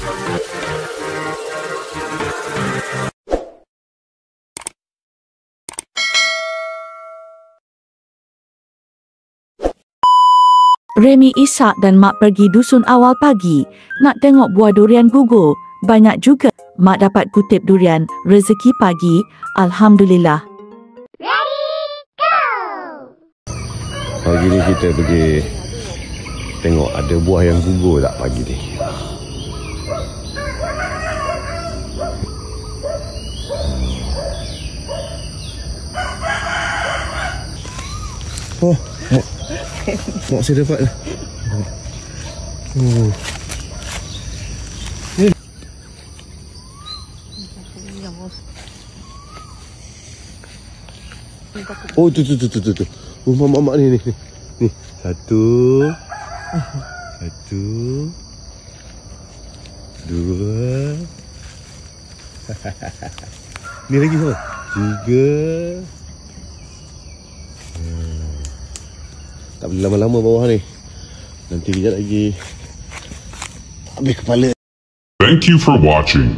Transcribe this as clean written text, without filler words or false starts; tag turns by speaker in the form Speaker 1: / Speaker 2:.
Speaker 1: Remy Ishak dan Mak pergi dusun awal pagi. Nak tengok buah durian gugur. Banyak juga. Mak dapat kutip durian. Rezeki pagi. Alhamdulillah.
Speaker 2: Ready, go!
Speaker 3: Pagi ni kita pergi tengok ada buah yang gugur tak pagi ni. Oh, mak saya dapat. Oh, tu. Oh, mak ni. Ni, satu. Dua. Ni lagi sama. Tiga. Tak boleh lama-lama bawah ni. Nanti kejap lagi habis kepala.
Speaker 4: Thank you for watching.